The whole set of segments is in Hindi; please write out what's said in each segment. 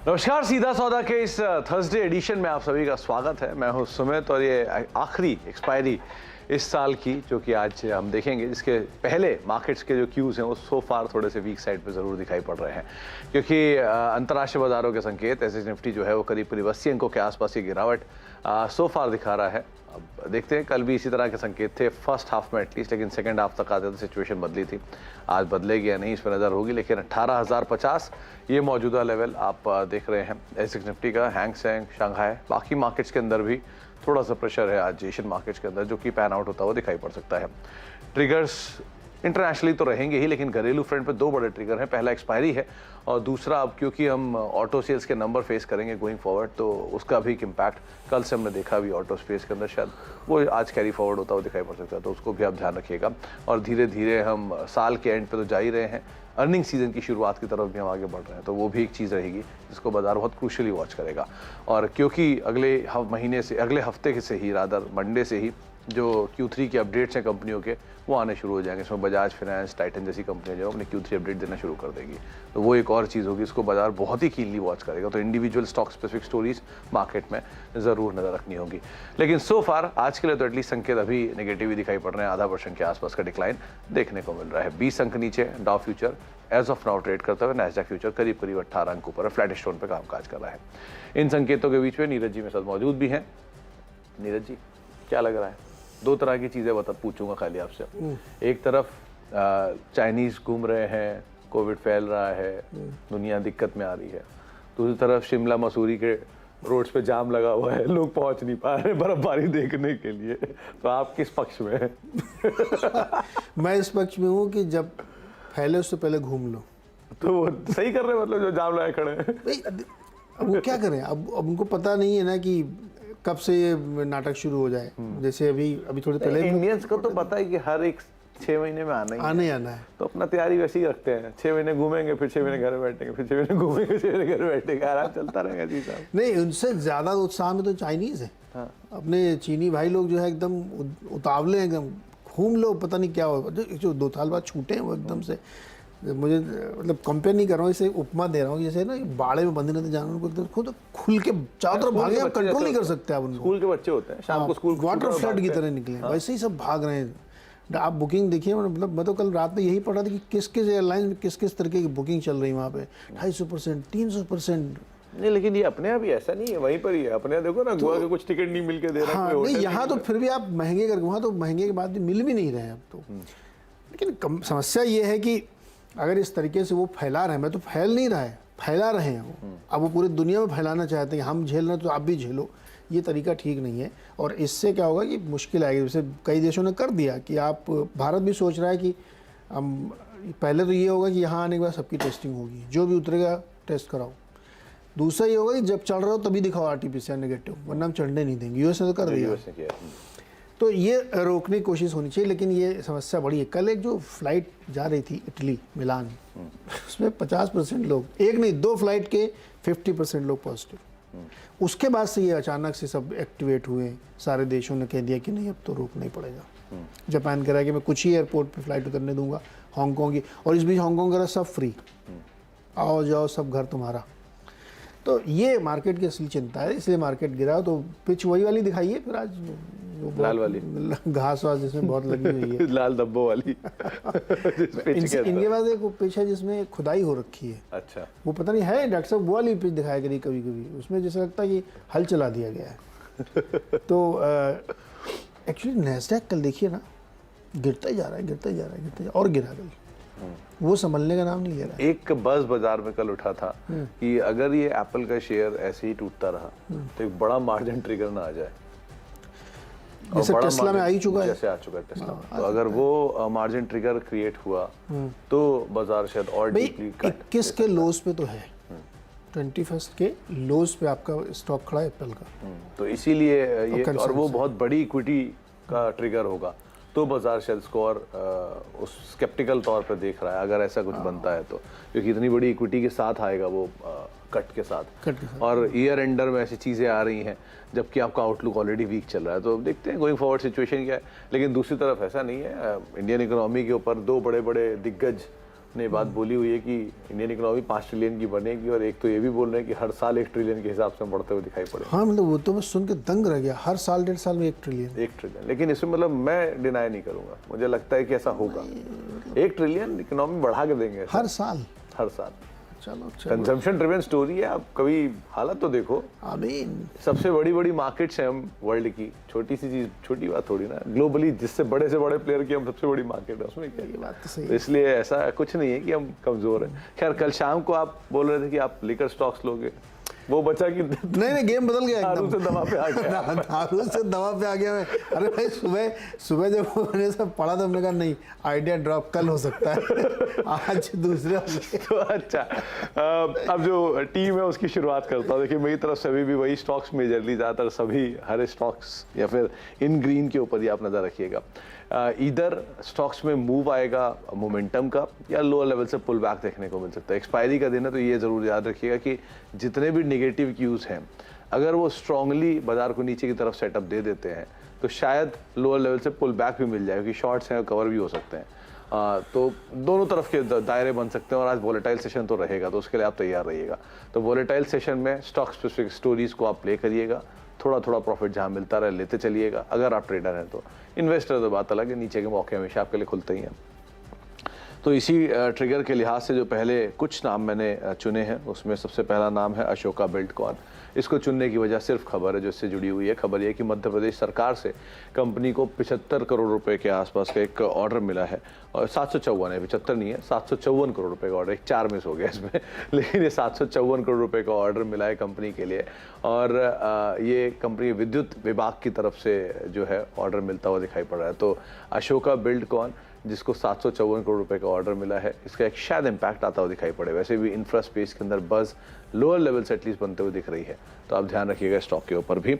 नमस्कार, सीधा सौदा के इस थर्सडे एडिशन में आप सभी का स्वागत है। मैं हूं सुमित और ये आखिरी एक्सपायरी इस साल की जो कि आज हम देखेंगे। इसके पहले मार्केट्स के जो क्यूज़ हैं वो सो फार थोड़े से वीक साइड पे ज़रूर दिखाई पड़ रहे हैं, क्योंकि अंतर्राष्ट्रीय बाजारों के संकेत एसएच निफ्टी जो है वो करीब करीब 80 अंकों के आसपास की गिरावट सो फार दिखा रहा है। अब देखते हैं, कल भी इसी तरह के संकेत थे फर्स्ट हाफ में एटलीस्ट, लेकिन सेकंड हाफ तक आते तो सिचुएशन बदली थी। आज बदलेगी या नहीं इस पर नज़र होगी, लेकिन 18,050 ये मौजूदा लेवल आप देख रहे हैं एसएच निफ्टी का। हैंग सेंग, शंघाई, बाकी मार्केट्स के अंदर भी थोड़ा सा प्रेशर है आज एशियन मार्केट्स के अंदर, जो कि पैन आउट होता हुआ दिखाई पड़ सकता है। ट्रिगर्स इंटरनेशनली तो रहेंगे ही, लेकिन घरेलू फ्रंट पे दो बड़े ट्रिगर हैं। पहला एक्सपायरी है और दूसरा अब क्योंकि हम ऑटो सेल्स के नंबर फेस करेंगे गोइंग फॉरवर्ड, तो उसका भी एक इम्पैक्ट कल से हमने देखा भी ऑटो स्पेस के अंदर, शायद वो आज कैरी फॉरवर्ड होता हुआ दिखाई पड़ सकता है, तो उसको भी आप ध्यान रखिएगा। और धीरे धीरे हम साल के एंड पे तो जा ही रहे हैं, अर्निंग सीजन की शुरुआत की तरफ भी हम आगे बढ़ रहे हैं, तो वो भी एक चीज़ रहेगी जिसको बाजार बहुत क्रूशली वॉच करेगा। और क्योंकि अगले महीने से, अगले हफ्ते से ही, रादर मंडे से ही जो Q3 के अपडेट्स हैं कंपनियों के वो आने शुरू हो जाएंगे। इसमें बजाज फाइनेंस, टाइटन जैसी कंपनियां जो अपने Q3 अपडेट देना शुरू कर देगी, तो वो एक और चीज़ होगी, इसको बाजार बहुत ही कीनली वॉच करेगा। तो individual stock specific stories market में ज़रूर नज़र रखनी होगी। लेकिन सो फार आज के लिए तो एटलीस्ट संकेत अभी नेगेटिव ही दिखाई पड़ रहे हैं। 0.5% के आसपास का डिक्लाइन देखने को मिल रहा है। 20 अंक नीचे Dow future as of now trade करते हुए, नैस्डैक फ्यूचर करीब करीब 18 अंक ऊपर फ्लैट स्टोन पर कामकाज कर रहा है। इन संकेतों के बीच में नीरज जी मेरे साथ मौजूद भी हैं। नीरज जी, क्या लग रहा है? दो तरह की चीज़ें पूछूंगा खाली आपसे। एक तरफ चाइनीज़ घूम रहे हैं, कोविड फैल रहा है, दुनिया दिक्कत में आ रही है। दूसरी तरफ शिमला मसूरी के रोड्स पे जाम लगा हुआ है, लोग पहुंच नहीं पा रहे बर्फबारी देखने के लिए। तो आप किस पक्ष में हैं? मैं इस पक्ष में हूँ कि जब फैले उससे पहले घूम लो। तो वो सही कर रहे हैं, मतलब जो जाम लगाए खड़े हैं। अब वो क्या करें? अब उनको पता नहीं है ना कि कब से ये नाटक शुरू हो जाए। जैसे अभी थोड़े पहले इंडियंस को तो पता है कि हर एक 6 महीने में आना है, तो अपना तैयारी वैसे ही रखते हैं। 6 महीने घूमेंगे, फिर 6 महीने घर में बैठेंगे, फिर 6 महीने घूमेंगे, 6 महीने घर में बैठेंगे, आराम चलता रहेगा जी साहब। नहीं, उनसे ज्यादा उत्साह में तो चाइनीज है। हाँ। अपने चीनी भाई लोग जो है एकदम उतावले हैं, एकदम घूम लो, पता नहीं क्या हो। जो 2 साल बाद छूटे हैं वो एकदम से, मुझे मतलब कंपेयर नहीं कर रहा हूँ, इसे उपमा दे रहा हूँ। जैसे ना बाड़े में बंधे रहते जानवर को, एकदम खुद खुल के चारों तरफ भागे, आप कंट्रोल नहीं कर सकते। आप उनको, स्कूल के बच्चे होते हैं, शाम को स्कूल वाटर फ्लड की तरह निकले, वैसे ही सब भाग रहे हैं। आप बुकिंग देखिए, मतलब मैं तो कल रात में यही पढ़ा था कि किस किस एयरलाइन में किस किस तरीके की बुकिंग चल रही है वहाँ पे। 250%, 300%। नहीं, लेकिन ये अपने यहाँ भी ऐसा नहीं है, वहीं पर ही है। अपने यहाँ देखो ना, गोवा के कुछ टिकट नहीं मिल के दे रहा। हाँ, नहीं, यहाँ तो फिर भी आप महंगे करके, वहाँ तो महंगे के बाद भी मिल भी नहीं रहे अब तो। लेकिन समस्या ये है कि अगर इस तरीके से वो फैला रहे हैं, मैं तो फैल नहीं रहा है, फैला रहे हैं वो। अब वो पूरी दुनिया में फैलाना चाहते हैं, हम झेल रहे हैं तो आप भी झेलो। ये तरीका ठीक नहीं है, और इससे क्या होगा कि मुश्किल आएगी। जैसे कई देशों ने कर दिया कि आप, भारत भी सोच रहा है कि पहले तो ये होगा कि यहाँ आने के बाद सबकी टेस्टिंग होगी, जो भी उतरेगा टेस्ट कराओ। दूसरा ये होगा कि जब चढ़ रहे हो तभी दिखाओ RT-PCR नेगेटिव, वरना हम चढ़ने नहीं देंगे। यूएस ने तो कर दिया। तो ये रोकने की कोशिश होनी चाहिए, लेकिन ये समस्या बड़ी है। कल एक जो फ्लाइट जा रही थी इटली मिलान, उसमें 50% लोग, एक नहीं 2 फ्लाइट के 50% लोग पॉजिटिव। उसके बाद से ये अचानक से सब एक्टिवेट हुए, सारे देशों ने कह दिया कि नहीं अब तो रोकना ही पड़ेगा। जापान कह रहा है कि मैं कुछ ही एयरपोर्ट पे फ्लाइट उतरने दूंगा, हांगकॉन्ग की, और इस बीच हांगकॉन्ग कह रहा सब फ्री, आओ जाओ सब घर तुम्हारा। तो ये मार्केट की असली चिंता है, इसलिए मार्केट गिरा। तो पिच वही वाली दिखाई है फिर आज, लाल वाली घास वास जिसमें बहुत लगी हुई है। लाल धब्बों वाली। इनके पास एक पिच है जिसमें खुदाई हो रखी है। अच्छा, वो पता नहीं है, डॉक्टर साहब वो वाली पिच दिखाया करी कभी कभी, उसमें जैसे लगता है कि हल चला दिया गया है। तो एक्चुअली नैस्डैक कल देखिए ना, गिरता ही जा रहा है, गिरता ही जा रहा है, गिरता ही और गिरा कल, वो संभलने का नाम नहीं ले रहा है। एक बज़ बाजार में कल उठा था कि अगर ये एप्पल का शेयर ऐसे ही टूटता रहा तो एक बड़ा मार्जिन ट्रिगर ना आ जाए, जैसे टेस्ला में आ ही चुका है, जैसे आ चुका है टेस्ला। तो अगर वो मार्जिन ट्रिगर क्रिएट हुआ तो बाजार शायद और डीपली 21 के लोस पे तो है, 21 के लोस पे आपका स्टॉक खड़ा है एप्पल का। तो इसीलिए ये, और वो बहुत बड़ी इक्विटी का ट्रिगर होगा, तो बाजार शायद इसको और उस स्केप्टिकल तौर पे देख रहा है अगर ऐसा कुछ बनता है तो, क्योंकि इतनी बड़ी इक्विटी के साथ आएगा वो कट के साथ। और ईयर एंडर में ऐसी चीज़ें आ रही हैं जबकि आपका आउटलुक ऑलरेडी वीक चल रहा है, तो देखते हैं गोइंग फॉरवर्ड सिचुएशन क्या है। लेकिन दूसरी तरफ ऐसा नहीं है, इंडियन इकोनॉमी के ऊपर 2 बड़े बड़े दिग्गज ने बात बोली हुई है कि इंडियन इकोनॉमी 5 ट्रिलियन की बनेगी, और एक तो ये भी बोल रहे हैं कि हर साल 1 ट्रिलियन के हिसाब से बढ़ते हुए दिखाई पड़े। हाँ मतलब वो तो मैं सुन के दंग रह गया, हर साल 1.5 साल में 1 ट्रिलियन। 1 ट्रिलियन, लेकिन इसमें मतलब मैं डिनाई नहीं करूंगा, मुझे लगता है कि ऐसा होगा। 1 ट्रिलियन इकोनॉमी बढ़ा के देंगे हर साल। हर साल। चलो कंजम्पशन ड्रिवन स्टोरी है। आप कभी हालत तो देखो, आमीन। सबसे बड़ी बड़ी मार्केट्स हैं हम वर्ल्ड की, छोटी सी चीज, छोटी बात थोड़ी ना, ग्लोबली जिससे बड़े से बड़े प्लेयर की हम सबसे बड़ी मार्केट है, उसमें क्या ये बात तो सही तो इसलिए ऐसा कुछ नहीं है कि हम कमजोर हैं। खैर कल शाम को आप बोल रहे थे कि आप लिकर स्टॉक्स लोगे, वो बचा कि नहीं गेम बदल गया दारू से एकदम। दवा पे आ गया। दारू से दवा पे आ गया मैं। अरे भाई सुबह जब मैंने सब पढ़ा तो हमने कहा नहीं, आइडिया ड्रॉप कल हो सकता है, आज दूसरे तो अच्छा, अब जो टीम है उसकी शुरुआत करता हूँ। देखिए मेरी तरफ से अभी भी वही स्टॉक्स मेजरली, ज़्यादातर सभी हरे स्टॉक्स या फिर इन ग्रीन के ऊपर ही आप नज़र रखिएगा। इधर स्टॉक्स में मूव आएगा मोमेंटम का, या लोअर लेवल से पुल बैक देखने को मिल सकता है। एक्सपायरी का दिन है, तो ये ज़रूर याद रखिएगा कि जितने भी नेगेटिव क्यूज़ हैं, अगर वो स्ट्रांगली बाजार को नीचे की तरफ सेटअप दे देते हैं तो शायद लोअर लेवल से पुल बैक भी मिल जाए, क्योंकि शॉर्ट्स हैं कवर भी हो सकते हैं। तो दोनों तरफ के दायरे बन सकते हैं, और आज वोलेटाइल सेशन तो रहेगा, तो उसके लिए आप तैयार रहिएगा। तो वोलेटाइल सेशन में स्टॉक स्पेसिफिक स्टोरीज को आप प्ले करिएगा, थोड़ा थोड़ा प्रॉफिट जहां मिलता रहे लेते चलिएगा, अगर आप ट्रेडर हैं तो। इन्वेस्टर तो बात अलग है, नीचे के मौके हमेशा आपके लिए खुलते ही हैं। तो इसी ट्रिगर के लिहाज से जो पहले कुछ नाम मैंने चुने हैं, उसमें सबसे पहला नाम है अशोका बिल्डकॉन। इसको चुनने की वजह सिर्फ खबर है जो इससे जुड़ी हुई है। खबर यह कि मध्य प्रदेश सरकार से कंपनी को 75 करोड़ रुपए के आसपास का एक ऑर्डर मिला है, और 754 है, 75 नहीं है, 754 करोड़ रुपए का ऑर्डर, एक 4 मिस हो गया इसमें, लेकिन ये 754 करोड़ रुपए का ऑर्डर मिला है कंपनी के लिए। और ये कंपनी विद्युत विभाग की तरफ से जो है ऑर्डर मिलता हुआ दिखाई पड़ रहा है। तो अशोका बिल्डकॉन जिसको 754 करोड़ रुपए का ऑर्डर मिला है, इसका एक शायद इम्पैक्ट आता हुआ दिखाई पड़े। वैसे भी इंफ्रा स्पेस के अंदर बज़ लोअर लेवल से एटलीस्ट बनते हुए दिख रही है, तो आप ध्यान रखिएगा स्टॉक के ऊपर भी।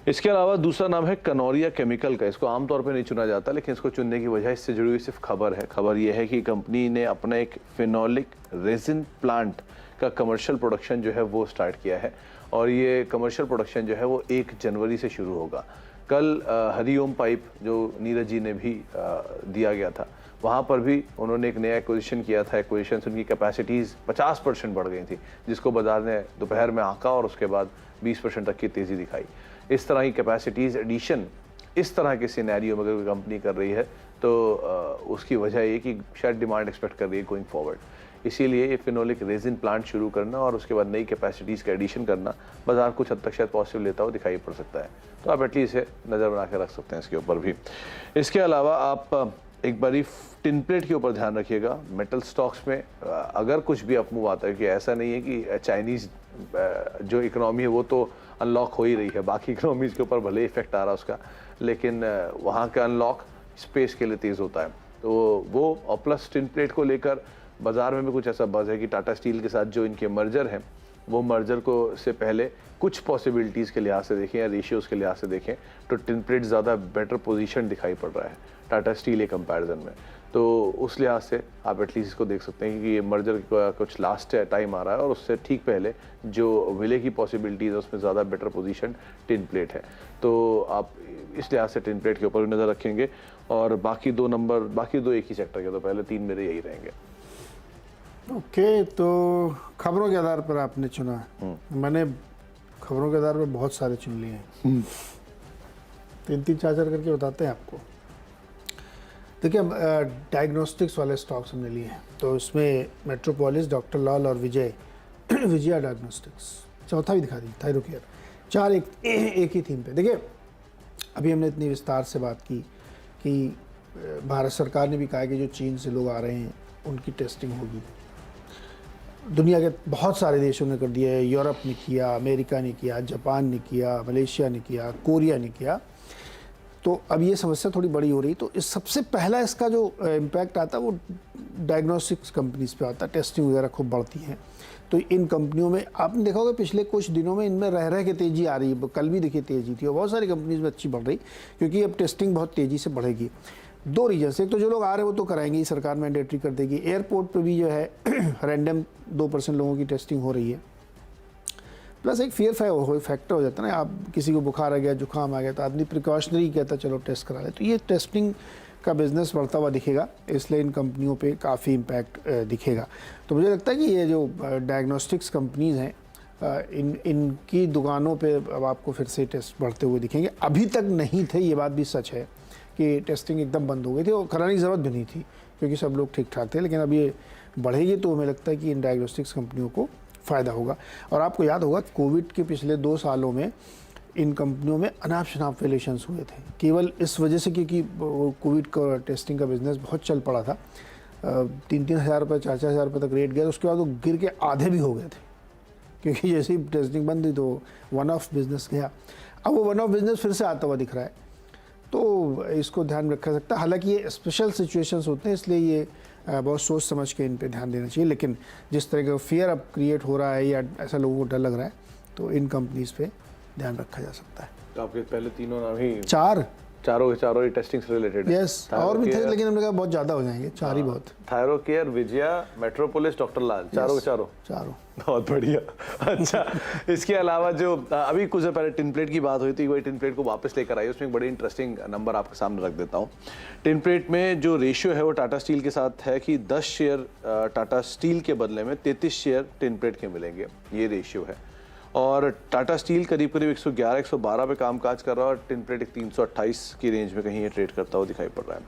इसके अलावा दूसरा नाम है कनौरिया केमिकल का। इसको आमतौर पे नहीं चुना जाता, लेकिन इसको चुनने की वजह इससे जुड़ी हुई सिर्फ खबर है। खबर यह है कि कंपनी ने अपना एक फिनोलिक रेजिन प्लांट का कमर्शियल प्रोडक्शन जो है वो स्टार्ट किया है, और ये कमर्शियल प्रोडक्शन जो है वो 1 जनवरी से शुरू होगा। कल हरिओम पाइप जो नीरज जी ने भी दिया गया था, वहाँ पर भी उन्होंने एक नया एक्विजिशन किया था। एक्विजिशन से उनकी कैपेसिटीज़ 50% बढ़ गई थी, जिसको बाजार ने दोपहर में आंका और उसके बाद 20% तक की तेज़ी दिखाई। इस तरह की कैपेसिटीज़ एडिशन इस तरह के सिनेरियो में अगर कोई कंपनी कर रही है तो उसकी वजह ये कि शायद डिमांड एक्सपेक्ट कर रही है गोइंग फॉरवर्ड। इसीलिए ये फिनोलिक रेजिन प्लांट शुरू करना और उसके बाद नई कैपेसिटीज़ का एडिशन करना बाजार कुछ हद तक शायद पॉसिबल लेता हुआ दिखाई पड़ सकता है। तो आप एटलीस्ट इसे नज़र बना के रख सकते हैं इसके ऊपर भी। इसके अलावा आप एक बारी टिन प्लेट के ऊपर ध्यान रखिएगा। मेटल स्टॉक्स में अगर कुछ भी अपमूव आता है, कि ऐसा नहीं है कि चाइनीज़ जो इकोनॉमी है वो तो अनलॉक हो ही रही है, बाकी इकोनॉमीज़ के ऊपर भले इफेक्ट आ रहा है उसका, लेकिन वहाँ का अनलॉक स्पेस के लिए तेज़ होता है। तो वो और प्लस टिन प्लेट को लेकर बाजार में भी कुछ ऐसा बज़ है कि टाटा स्टील के साथ जो इनके मर्जर हैं, वो मर्जर को से पहले कुछ पॉसिबिलिटीज़ के लिहाज से देखें या रेशियोज़ के लिहाज से देखें तो टिन प्लेट ज़्यादा बेटर पोजीशन दिखाई पड़ रहा है टाटा स्टील के कंपैरिजन में। तो उस लिहाज से आप एटलीस्ट इसको देख सकते हैं कि ये मर्जर का कुछ लास्ट टाइम आ रहा है, और उससे ठीक पहले जो विले की पॉसिबिलिटीज़ है उसमें ज़्यादा बेटर पोजीशन टिन प्लेट है। तो आप इस लिहाज से टिन प्लेट के ऊपर भी नज़र रखेंगे। और बाकी दो एक ही सेक्टर के, तो पहले 3 मेरे यही रहेंगे। ओके, तो खबरों के आधार पर आपने चुना। मैंने खबरों के आधार पर बहुत सारे चुन लिए हैं, 3-3 4-4 करके बताते हैं आपको। देखिए, डायग्नोस्टिक्स वाले स्टॉक्स हमने लिए हैं, तो इसमें मेट्रोपोलिस, डॉक्टर लाल और विजया डायग्नोस्टिक्स, चौथा भी दिखा दी थायरोकेयर, 4 एक ही थीम पे। देखिए, अभी हमने इतनी विस्तार से बात की कि भारत सरकार ने भी कहा कि जो चीन से लोग आ रहे हैं उनकी टेस्टिंग होगी। दुनिया के बहुत सारे देशों ने कर दिया है, यूरोप ने किया, अमेरिका ने किया, जापान ने किया, मलेशिया ने किया, कोरिया ने किया। तो अब ये समस्या थोड़ी बड़ी हो रही। तो इस सबसे पहला इसका जो इम्पैक्ट आता है वो डायग्नोस्टिक्स कंपनीज पे आता है, टेस्टिंग वगैरह खूब बढ़ती हैं। तो इन कंपनियों में आपने देखा होगा पिछले कुछ दिनों में इनमें रह के तेज़ी आ रही है। कल भी देखिए तेज़ी थी, और बहुत सारी कंपनीज में अच्छी बढ़ रही, क्योंकि अब टेस्टिंग बहुत तेज़ी से बढ़ेगी। 2 रीजन से, एक तो जो लोग आ रहे हैं वो तो कराएंगे ही, सरकार मैंडेटरी कर देगी। एयरपोर्ट पे भी जो है रैंडम 2% लोगों की टेस्टिंग हो रही है। प्लस एक फियर फैक्टर हो जाता है ना, आप किसी को बुखार आ गया, जुकाम आ गया, तो आदमी प्रिकॉशनरी कहता है चलो टेस्ट करा ले। तो ये टेस्टिंग का बिजनेस बढ़ता हुआ दिखेगा, इसलिए इन कंपनियों पे काफ़ी इम्पैक्ट दिखेगा। तो मुझे लगता है कि ये जो डायग्नोस्टिक्स कंपनीज़ हैं, इनकी दुकानों पे अब आपको फिर से टेस्ट बढ़ते हुए दिखेंगे। अभी तक नहीं थे, ये बात भी सच है कि टेस्टिंग एकदम बंद हो गई थी और कराने की ज़रूरत भी नहीं थी क्योंकि सब लोग ठीक ठाक थे, लेकिन अब ये बढ़ेगी तो हमें लगता है कि इन डायग्नोस्टिक्स कंपनियों को फ़ायदा होगा। और आपको याद होगा कोविड के पिछले 2 सालों में इन कंपनियों में अनाप शनाप वैल्यूएशंस हुए थे, केवल इस वजह से क्योंकि कोविड का टेस्टिंग का बिजनेस बहुत चल पड़ा था। 3-3 हज़ार रुपये, 4-4 हज़ार रुपये तक रेट गया, उसके बाद वो गिर के आधे भी हो गए थे क्योंकि जैसे ही टेस्टिंग बंद हुई तो वन ऑफ बिजनेस गया। अब वो वन ऑफ बिजनेस फिर से आता हुआ दिख रहा है, तो इसको ध्यान में रखा सकता है। हालांकि ये स्पेशल सिचुएशंस होते हैं, इसलिए ये बहुत सोच समझ के इन पे ध्यान देना चाहिए। लेकिन जिस तरह का फियर अब क्रिएट हो रहा है या ऐसा लोगों को डर लग रहा है, तो इन कंपनीज़ पे ध्यान रखा जा सकता है। तो आपके पहले तीनों नाम ही चारों ही टेस्टिंग से रिलेटेड है। यस, और भी थे लेकिन हमने कहा बहुत ज़्यादा हो जाएंगे, 4 ही बहुत। थायरोकेयर, विजया, मेट्रोपोलिस, डॉक्टर लाल, चारों बहुत बढ़िया। अच्छा, इसके अलावा जो अभी कुछ देर पहले टिन प्लेट की बात हुई थी, वही टिन प्लेट को वापस लेकर आई, उसमें एक बड़ी इंटरेस्टिंग नंबर आपके सामने रख देता हूँ। टिन प्लेट में जो रेशियो है वो टाटा स्टील के साथ है कि 10 शेयर टाटा स्टील के बदले में 33 शेयर टिन प्लेट के मिलेंगे, ये रेशियो है। और टाटा स्टील करीब 111-112 पे कामकाज कर रहा है और टिन प्लेट 328 की रेंज में कहीं ये ट्रेड करता हुआ दिखाई पड़ रहा है।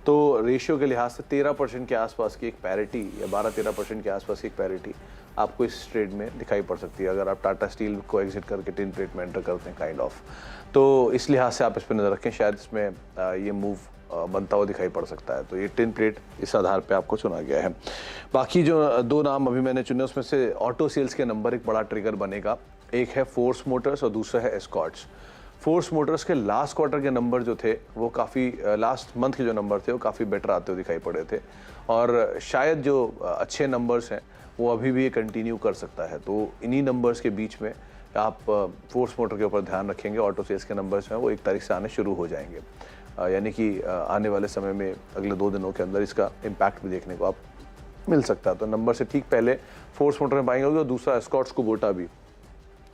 तो रेशियो के लिहाज से 13% के आसपास की एक पैरिटी या 12-13% के आसपास की एक पैरिटी आपको इस ट्रेड में दिखाई पड़ सकती है अगर आप टाटा स्टील को एग्जिट करके टिन प्लेट में एंटर करते हैं काइंड ऑफ। तो इस लिहाज से आप इस पर नज़र रखें, शायद इसमें ये मूव बनता हुआ दिखाई पड़ सकता है। तो ये टिन प्लेट इस आधार पे आपको चुना गया है। बाकी जो 2 नाम अभी मैंने चुने उसमें से ऑटो सेल्स के नंबर एक बड़ा ट्रिगर बनेगा। एक है फोर्स मोटर्स और दूसरा है एस्कॉर्ट्स। फोर्स मोटर्स के लास्ट क्वार्टर के नंबर जो थे वो काफ़ी, लास्ट मंथ के जो नंबर थे वो काफ़ी बेटर आते हुए दिखाई पड़े थे और शायद जो अच्छे नंबर्स हैं वो अभी भी ये कंटिन्यू कर सकता है। तो इन्हीं नंबर्स के बीच में आप फोर्स मोटर के ऊपर ध्यान रखेंगे। ऑटो सेल्स के नंबर्स हैं वो 1 तारीख से आने शुरू हो जाएंगे, यानी कि आने वाले समय में अगले 2 दिनों के अंदर इसका इम्पैक्ट भी देखने को आप मिल सकता है। तो नंबर से ठीक पहले फोर्स मोटर में बाइंग होगी और दूसरा एस्कॉर्ट्स को बोटा भी,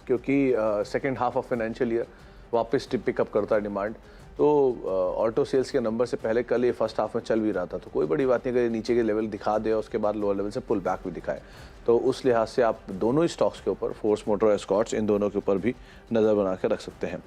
क्योंकि second half of financial year वापस पिकअप करता है डिमांड। तो ऑटो सेल्स के नंबर से पहले कल ये फर्स्ट हाफ में चल भी रहा था, तो कोई बड़ी बात नहीं अगर नीचे के लेवल दिखा दे और उसके बाद लोअर लेवल से पुल बैक भी दिखाए। तो उस लिहाज से आप दोनों ही स्टॉक्स के ऊपर, फोर्स मोटर और एस्कॉर्ट्स, इन दोनों के ऊपर भी नज़र बना के रख सकते हैं।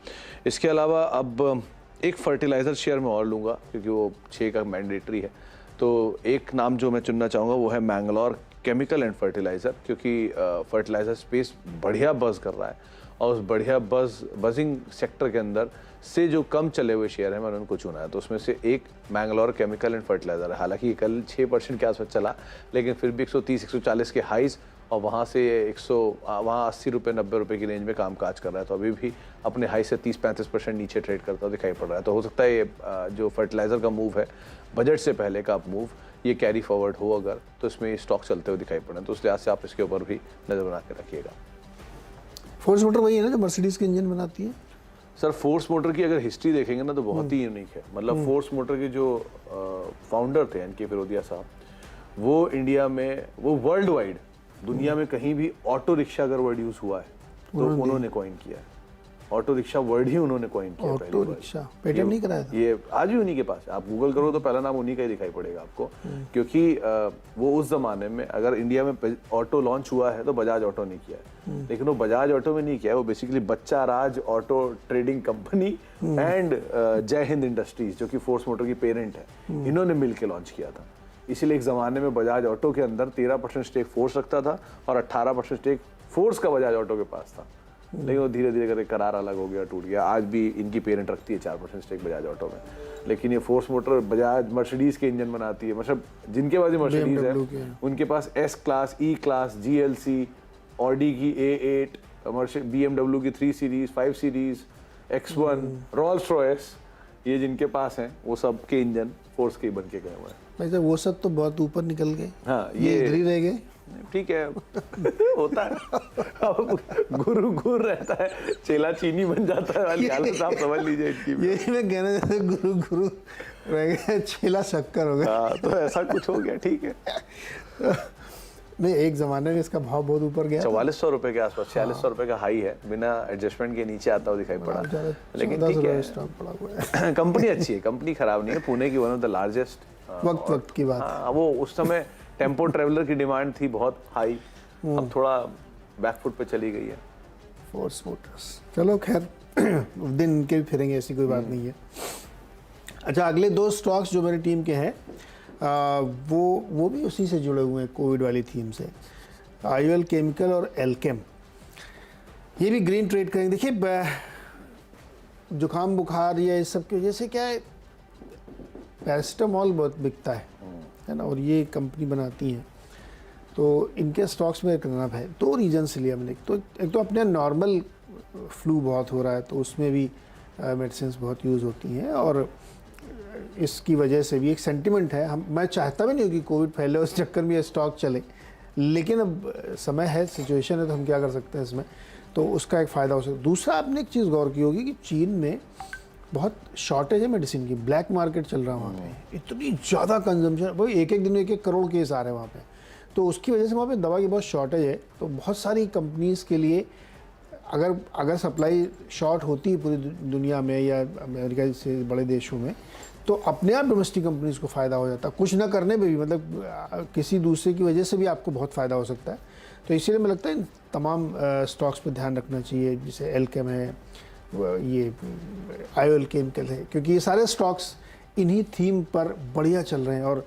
इसके अलावा अब एक फर्टिलाइज़र शेयर मैं और लूँगा क्योंकि वो 6 का मैंडेटरी है। तो एक नाम जो मैं चुनना चाहूँगा वो है मैंगलोर केमिकल एंड फर्टिलाइज़र, क्योंकि फर्टिलाइज़र स्पेस बढ़िया बज़ कर रहा है और उस बढ़िया बजिंग सेक्टर के अंदर से जो कम चले हुए शेयर हैं मैंने उनको चुना है। तो उसमें से एक मैंगलोर केमिकल एंड फर्टिलाइज़र है। हालांकि कल 6% के आसपास चला, लेकिन फिर भी 130-140 के हाइज़ और वहाँ से 80 रुपये 90 रुपये की रेंज में काम काज कर रहा है। तो अभी भी अपने हाई से 30-35% नीचे ट्रेड करता दिखाई पड़ रहा है। तो हो सकता है ये जो फर्टिलाइज़र का मूव है, बजट से पहले का मूव, ये कैरी फॉरवर्ड हो अगर, तो इसमें स्टॉक चलते हुए दिखाई पड़े। तो उस लिहाज से आप इसके ऊपर भी नज़र बना के रखिएगा। फोर्स मोटर वही है ना जो मर्सिडीज के इंजन बनाती है? सर फोर्स मोटर की अगर हिस्ट्री देखेंगे ना तो बहुत ही यूनिक है। मतलब फोर्स मोटर के जो फाउंडर थे एनके फिरोदिया साहब, वो इंडिया में, वो वर्ल्ड वाइड दुनिया में कहीं भी ऑटो रिक्शा अगर वर्ड यूज हुआ है तो उन्होंने कॉइन किया है। ऑटो रिक्शा वर्ड ही उन्होंने कॉइन किया। ऑटो रिक्शा पेटेंट नहीं कराया था? ये आज भी उन्हीं के पास है। आप गूगल करो तो पहला नाम उन्हीं का ही दिखाई पड़ेगा आपको, क्योंकि वो उस जमाने में अगर इंडिया में ऑटो लॉन्च हुआ है तो बजाज ऑटो ने किया है, लेकिन वो बजाज ऑटो में नहीं किया है, वो बेसिकली बच्चा राज ऑटो ट्रेडिंग कंपनी एंड जय हिंद इंडस्ट्रीज जो कि फोर्स मोटर की पेरेंट है, इन्होंने मिलकर लॉन्च किया था। इसीलिए एक ज़माने में बजाज ऑटो के अंदर 13% स्टेक फोर्स रखता था और 18% स्टेक फोर्स का बजाज ऑटो के पास था। लेकिन वो धीरे धीरे करके करार अलग हो गया, टूट गया। आज भी इनकी पेरेंट रखती है 4% स्टेक बजाज ऑटो में, लेकिन ये फोर्स मोटर बजाज मर्सिडीज के इंजन बनाती है। मतलब जिनके पास मर्सिडीज है उनके पास एस क्लास, ई क्लास, GLC, ऑडी की A8, BMW की 3 series, 5 series, X1, Rolls Royce, ये जिनके पास हैं वो सब के इंजन फोर्स के बन के गए हुए हैं। भाई वो सब तो बहुत ऊपर निकल गए। हाँ, ये इधर ही रह गए। ठीक है होता है। अब गुरु गुरु रहता है, चेला चीनी बन जाता है वाली हालत आप समझ लीजिए इनकी। ये मैं कहना चाहता हूँ, गुरु गुरु रह गए, चेला शक्कर हो गया। हाँ, तो ऐसा कुछ हो गया। ठीक है। नहीं, एक ज़माने में इसका भाव बहुत ऊपर गया था। 4400 रुपए के आसपास, 4600 रुपए का हाई है, बिना एडजस्टमेंट के नीचे आता हुआ दिखाई पड़ा। लेकिन ठीक है, स्टॉक पड़ा हुआ है। कंपनी अच्छी है, कंपनी खराब नहीं है। पुणे की वन ऑफ द लार्जेस्ट। वक्त की बात। हाँ, वो उस समय टेम्पो ट्रेवलर की डिमांड थी बहुत हाई, अब थोड़ा बैकफुट पे चली गई है। फोर्स मोटर्स, चलो खैर दिन इनके भी फिरेंगे, ऐसी कोई बात नहीं है। अच्छा, अगले 2 स्टॉक्स जो मेरी टीम के हैं वो भी उसी से जुड़े हुए हैं, कोविड वाली थीम से। IOL केमिकल और एल्केम, ये भी ग्रीन ट्रेड करेंगे। देखिए, जुकाम बुखार या इस सब की वजह से क्या है, पैरासिटामोल बहुत बिकता है ना, और ये कंपनी बनाती है, तो इनके स्टॉक्स में करना है। 2 रीजन से लिया मैंने। तो एक तो अपने नॉर्मल फ्लू बहुत हो रहा है, तो उसमें भी मेडिसिन बहुत यूज़ होती हैं, और इसकी वजह से भी एक सेंटिमेंट है। मैं चाहता भी नहीं हूँ कि कोविड फैले, उस चक्कर में ये स्टॉक चले, लेकिन अब समय है, सिचुएशन है, तो हम क्या कर सकते हैं इसमें, तो उसका एक फ़ायदा हो सकता है। दूसरा, आपने एक चीज़ गौर की होगी कि चीन में बहुत शॉर्टेज है मेडिसिन की, ब्लैक मार्केट चल रहा है वहाँ पे, इतनी ज़्यादा कंजम्पशन, भाई एक दिन 1-1 करोड़ केस आ रहे हैं वहाँ पे, तो उसकी वजह से वहाँ पे दवा की बहुत शॉर्टेज है। तो बहुत सारी कंपनीज़ के लिए अगर सप्लाई शॉर्ट होती है पूरी दुनिया में या अमेरिका जैसे बड़े देशों में, तो अपने आप डोमेस्टिक कंपनीज़ को फ़ायदा हो जाता है, कुछ ना करने पे भी, मतलब किसी दूसरे की वजह से भी आपको बहुत फ़ायदा हो सकता है। तो इसीलिए मुझे लगता है इन तमाम स्टॉक्स पे ध्यान रखना चाहिए, जैसे एल्केम है, ये IOL केमिकल है, क्योंकि ये सारे स्टॉक्स इन्हीं थीम पर बढ़िया चल रहे हैं। और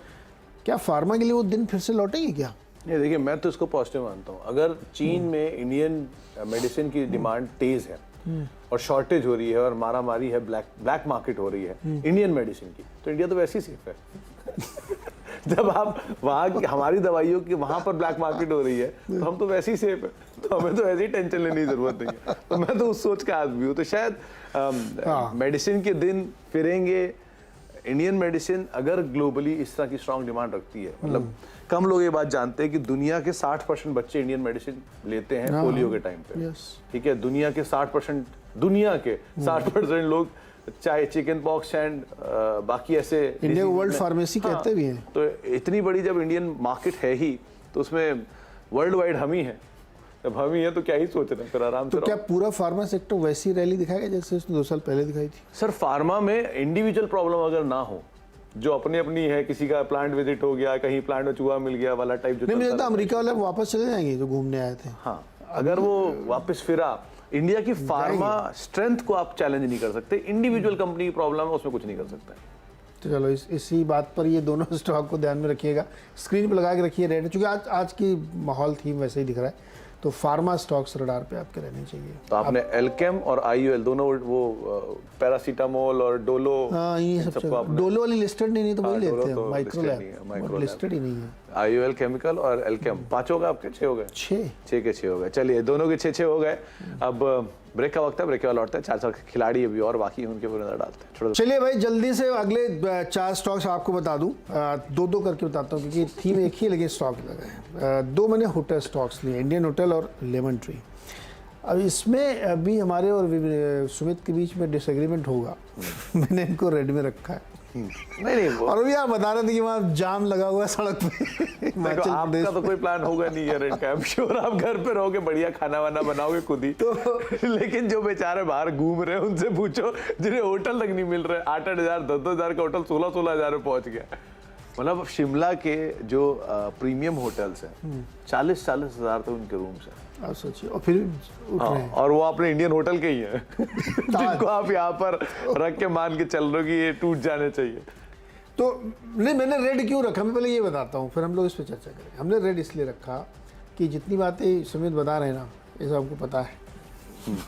क्या फार्मा के लिए वो दिन फिर से लौटेंगे क्या? ये देखिए, मैं तो इसको पॉजिटिव मानता हूँ। अगर चीन में इंडियन मेडिसिन की डिमांड तेज है और शॉर्टेज हो रही है और मारामारी है, ब्लैक मार्केट हो रही है इंडियन मेडिसिन की, तो इंडिया तो वैसे ही सेफ है। जब आप वहाँ की हमारी दवाइयों की वहाँ पर ब्लैक मार्केट हो रही है, तो हम तो वैसे ही सेफ है, तो हमें तो ऐसे ही टेंशन लेने की जरूरत नहीं है। तो मैं तो उस सोच का आदमी हूँ। तो शायद मेडिसिन के दिन फिरेंगे। इंडियन मेडिसिन अगर ग्लोबली इस तरह की स्ट्रॉन्ग डिमांड रखती है, मतलब कम लोग ये बात जानते हैं कि दुनिया के 60% बच्चे इंडियन मेडिसिन लेते हैं पोलियो के टाइम पे। ठीक है, दुनिया के 60% लोग चाहे चिकन पॉक्स एंड बाकी ऐसे इंडिया वर्ल्ड फार्मेसी कहते भी हैं। तो इतनी बड़ी जब इंडियन मार्केट है ही, तो उसमें वर्ल्ड वाइड हम ही हैं। जब हम ही है तो क्या ही सोच रहे हैं, फिर आराम से। तो क्या पूरा फार्मा सेक्टर वैसी रैली दिखाएगा जैसे उसने 2 साल पहले दिखाई थी? सर, फार्मा में इंडिविजुअल प्रॉब्लम अगर ना हो, जो अपनी अपनी है, किसी का प्लांट विजिट हो गया, कहीं प्लांट में चूहा मिल गया वाला टाइप, जो नहीं, मुझे तो अमेरिका वाले वापस चले जाएंगे जो घूमने आए थे। हाँ, अगर वो वापस फिरा, इंडिया की फार्मा स्ट्रेंथ को आप चैलेंज नहीं कर सकते। इंडिविजुअल कंपनी की प्रॉब्लम है, उसमें कुछ नहीं कर सकते। तो चलो इसी बात पर ये दोनों स्टॉक को ध्यान में रखिएगा, स्क्रीन पर लगा के रखिए रेट, क्योंकि आज की माहौल थीम वैसे ही दिख रहा है। तो फार्मा स्टॉक्स रडार पे आपके रहने चाहिए। तो आपने एल्केम और IOL दोनों, वो पैरासीटामोल और डोलो, ये सब डोलो वाली लिस्टेड नहीं तो वही लेते हैं, माइक्रो लिस्टेड ही नहीं है। IOL केमिकल और एल्केम 5 हो गए आपके, 6 हो गए? 6 के 6 हो गए। चलिए, दोनों के 6 हो गए। अब ब्रेक का वक्त है, ब्रेक के बाद लौटते हैं। 4 खिलाड़ी अभी और बाकी उनके ऊपर नजर डालते हैं। चलिए भाई, जल्दी से अगले 4 स्टॉक्स आपको बता दूं, 2-2 करके बताता हूं, क्योंकि थीम एक ही लेकिन स्टॉक लगा है। 2 मैंने होटल स्टॉक्स लिए, इंडियन होटल और लेमन ट्री। अब इसमें अभी हमारे और सुमित के बीच में डिसएग्रीमेंट होगा। मैंने इनको रेड में रखा है। नहीं और अभी आप बता रहे थे कि वहाँ जाम लगा हुआ है सड़क पे। आपका तो कोई प्लान होगा नहीं है रेड का। आई एम श्योर आप घर पे रहोगे, बढ़िया खाना वाना बनाओगे खुद ही। तो लेकिन जो बेचारे बाहर घूम रहे हैं उनसे पूछो, जिन्हें होटल तक नहीं मिल रहे। 8-8 हज़ार 10-10 हज़ार का होटल 16-16 हज़ार में पहुंच गया। मतलब शिमला के जो प्रीमियम होटल्स हैं, 40-40 हज़ार तो उनके रूम्स हैं। आप सोचिए, और फिर और वो अपने इंडियन होटल के ही हैं जिनको आप यहाँ पर रख के मान के चल रहे हो कि ये टूट जाने चाहिए। तो नहीं, मैंने रेड क्यों रखा, मैं पहले ये बताता हूँ, फिर हम लोग इस पर चर्चा करें। हमने रेड इसलिए रखा कि जितनी बातें सुमित बता रहे हैं ना, ये सब आपको पता है।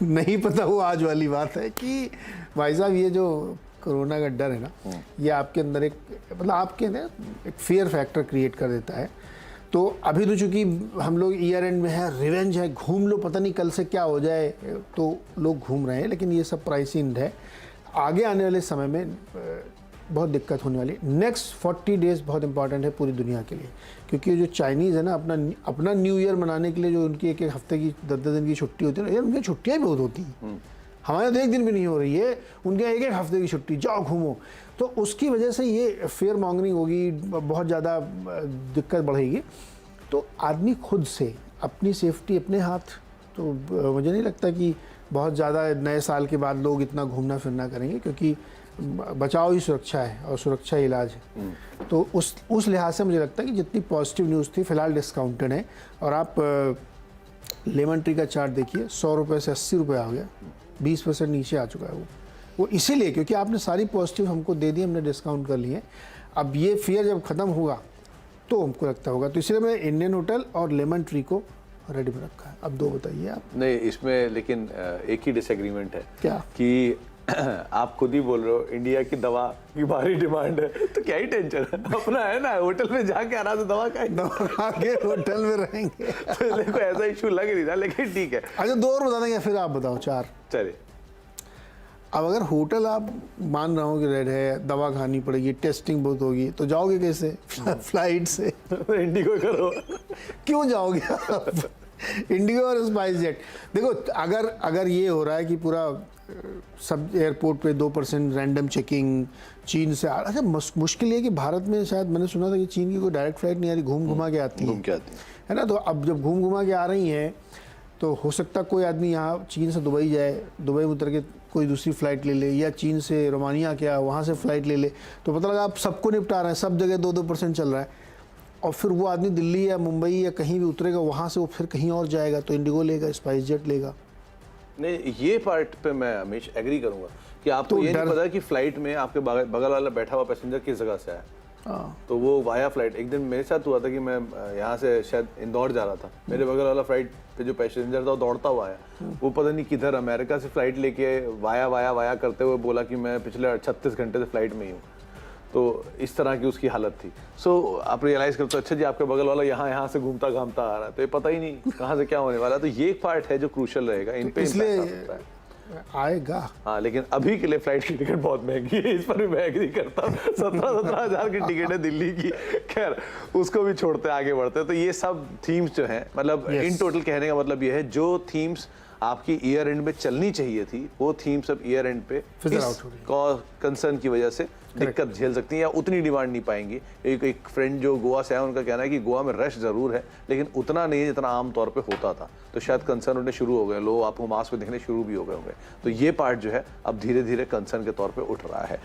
नहीं पता वो आज वाली बात है कि भाई साहब, ये जो कोरोना का डर है ना, ये आपके अंदर मतलब आपके अंदर एक फियर फैक्टर क्रिएट कर देता है। तो अभी तो चूंकि हम लोग ईयर एंड में है, रिवेंज है, घूम लो, पता नहीं कल से क्या हो जाए, तो लोग घूम रहे हैं, लेकिन ये सब प्राइसिंग है। आगे आने वाले समय में बहुत दिक्कत होने वाली। नेक्स्ट 40 डेज बहुत इंपॉर्टेंट है पूरी दुनिया के लिए, क्योंकि जो चाइनीज़ है ना, अपना न्यू ईयर मनाने के लिए जो उनकी एक हफ्ते की 10-10 दिन की छुट्टी होती है ना, यार उनकी छुट्टियाँ भी बहुत होती हैं। हमारे तो 1 दिन भी नहीं हो रही है, उनके 1-1 हफ्ते की छुट्टी, जाओ घूमो। तो उसकी वजह से ये फेयर मॉन्गरिंग होगी, बहुत ज़्यादा दिक्कत बढ़ेगी। तो आदमी खुद से अपनी सेफ्टी अपने हाथ, तो मुझे नहीं लगता कि बहुत ज़्यादा नए साल के बाद लोग इतना घूमना फिरना करेंगे, क्योंकि बचाव ही सुरक्षा है और सुरक्षा ही इलाज है। तो उस लिहाज से मुझे लगता है कि जितनी पॉजिटिव न्यूज़ थी फिलहाल डिस्काउंटेड है। और आप लेमन ट्री का चार्ट देखिए, 100 रुपये से 80 रुपये आ गया, 20% नीचे आ चुका है वो इसीलिए क्योंकि आपने सारी पॉजिटिव हमको दे दी, हमने डिस्काउंट कर लिए। अब ये फियर जब ख़त्म होगा तो हमको लगता होगा, तो इसलिए मैं इंडियन होटल और लेमन ट्री को रेडी में रखा है। अब दो बताइए आप। नहीं, इसमें लेकिन एक ही डिसएग्रीमेंट है। क्या? कि आप खुद ही बोल रहे हो इंडिया की दवा की भारी डिमांड है, तो क्या ही टेंशन है, अपना है ना, होटल में जाके आराम से दवा आगे होटल में रहेंगे। पहले को ऐसा इशू लग नहीं रहा, लेकिन ठीक है। अच्छा 2 और बता देंगे, फिर आप बताओ 4। चलिए। अब अगर होटल आप मान रहे हो कि रेड है, दवा खानी पड़ेगी, टेस्टिंग बहुत होगी, तो जाओगे कैसे? फ्लाइट से। इंडिगो करो। क्यों जाओगे आप? इंडिगो और स्पाइस जेट। देखो अगर ये हो रहा है कि पूरा सब एयरपोर्ट पे 2% रैंडम चेकिंग, चीन से अच्छा मुश्किल ये कि भारत में शायद मैंने सुना था कि चीन की कोई डायरेक्ट फ्लाइट नहीं आ रही, घूम के आती है ना। तो अब जब घूम के आ रही हैं तो हो सकता कोई आदमी यहाँ चीन से दुबई जाए, दुबई में उतर के कोई दूसरी फ़्लाइट ले ले, या चीन से रोमानिया क्या वहाँ से फ़्लाइट ले ले, तो पता लगा आप सबको निपटा रहे हैं, सब जगह 2% चल रहा है। और फिर वो आदमी दिल्ली या मुंबई या कहीं भी उतरेगा, वहाँ से वो फिर कहीं और जाएगा, तो इंडिगो लेगा, स्पाइस जेट लेगा। नहीं, ये पार्ट पे मैं हमेशा एग्री करूंगा कि आपको ये नहीं पता कि फ्लाइट में आपके बगल वाला बैठा हुआ पैसेंजर किस जगह से आया। तो वो वाया फ्लाइट, एक दिन मेरे साथ हुआ था कि मैं यहाँ से शायद इंदौर जा रहा था, मेरे बगल वाला फ्लाइट पे जो पैसेंजर था वो दौड़ता हुआ आया, वो पता नहीं किधर अमेरिका से फ्लाइट लेके वाया करते हुए बोला कि मैं पिछले 36 घंटे से फ्लाइट में ही हूँ। तो इस तरह की उसकी हालत थी। आप रियलाइज करते हो अच्छा जी आपके बगल वाला यहाँ से घूमता घामता आ रहा है, तो ये पता ही नहीं कहाँ से क्या होने वाला है। तो ये पार्ट है जो क्रूशियल रहेगा, इन पे इसलिए आएगा। हाँ, लेकिन अभी के लिए फ्लाइट की टिकट बहुत महंगी है, इस पर भी मैं एग्री करता हूँ। 17 हज़ार की टिकट है दिल्ली की। खैर उसको भी छोड़ते आगे बढ़ते। तो ये सब थीम्स जो हैं, मतलब इन टोटल कहने का मतलब ये है जो थीम्स आपकी ईयर एंड में चलनी चाहिए थी, वो थीम्स अब ईयर एंड पे कंसर्न की वजह से दिक्कत झेल सकती हैं या उतनी डिमांड नहीं पाएंगी। एक फ्रेंड जो गोवा से है उनका कहना है कि गोवा में रश जरूर है लेकिन उतना नहीं है जितना आम तौर पे होता था, तो शायद कंसर्न उठने शुरू हो गए, लोग आपको मास्क में देखने शुरू भी हो गए होंगे। तो ये पार्ट जो है अब धीरे धीरे कंसर्न के तौर पे उठ रहा है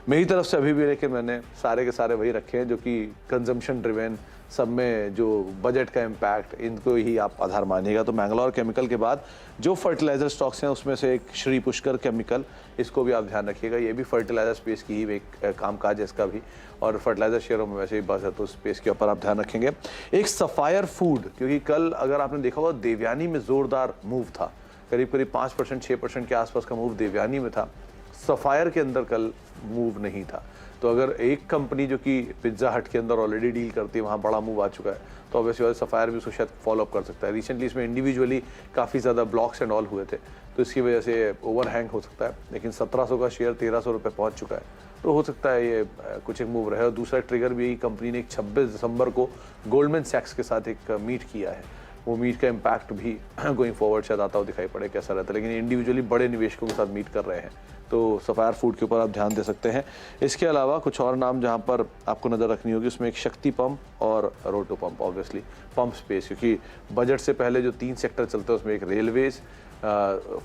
मेरी तरफ से अभी भी, लेकिन मैंने सारे के सारे वही रखे हैं जो कि कंजम्पशन ड्रिवेन, सब में जो बजट का इम्पैक्ट, इनको ही आप आधार मानिएगा। तो मैंगलोर केमिकल के बाद जो फर्टिलाइजर स्टॉक्स हैं उसमें से एक श्री पुष्कर केमिकल, इसको भी आप ध्यान रखिएगा। ये भी फर्टिलाइजर स्पेस की ही एक कामकाज है इसका भी, और फर्टिलाइजर शेयरों में वैसे ही बस है तो स्पेस के ऊपर आप ध्यान रखेंगे। एक सफायर फूड, क्योंकि कल अगर आपने देखा होगा देवयानी में जोरदार मूव था, करीब 5% 6% के आसपास का मूव देवयानी में था, सफायर के अंदर कल मूव नहीं था। तो अगर एक कंपनी जो कि पिज्जा हट के अंदर ऑलरेडी डील करती है वहाँ बड़ा मूव आ चुका है, तो ऑब्वियसली सफायर भी उसको शायद फॉलो अप कर सकता है। रिसेंटली इसमें इंडिविजुअली काफ़ी ज़्यादा ब्लॉक्स एंड ऑल हुए थे, तो इसकी वजह से ओवर हैंग हो सकता है, लेकिन 1700 का शेयर 1300 रुपये पहुँच चुका है, तो हो सकता है ये कुछ एक मूव रहे। और दूसरा ट्रिगर भी कंपनी ने 26 दिसंबर को गोल्डमैन सैक्स के साथ एक मीट किया है, वो मीट का इम्पैक्ट भी गोइंग फॉरवर्ड शायद आता हो दिखाई पड़े कैसा रहता है, लेकिन इंडिविजुअली बड़े निवेशकों के साथ मीट कर रहे हैं, तो सफायर फूड के ऊपर आप ध्यान दे सकते हैं। इसके अलावा कुछ और नाम जहां पर आपको नज़र रखनी होगी, उसमें एक शक्ति पंप और रोटो पंप, ऑब्वियसली पंप स्पेस, क्योंकि बजट से पहले जो 3 सेक्टर चलते हैं उसमें एक रेलवेज,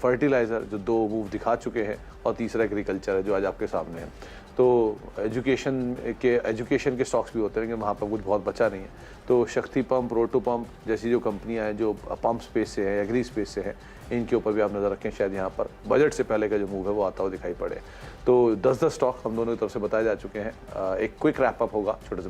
फर्टिलाइज़र जो 2 मूव दिखा चुके हैं, और तीसरा एग्रीकल्चर है जो आज आपके सामने है। तो एजुकेशन के स्टॉक्स भी होते हैं, लेकिन वहाँ पर कुछ बहुत बचा नहीं है। तो शक्ति पंप, रोटो पंप जैसी जो कंपनियां हैं जो पंप स्पेस से है, एग्री स्पेस से है, इनके ऊपर भी आप नज़र रखें, शायद यहाँ पर बजट से पहले का जो मूव है वो आता हुआ दिखाई पड़े। तो 10 स्टॉक हम दोनों की तरफ से बताए जा चुके हैं। एक क्विक रैप अप होगा छोटे से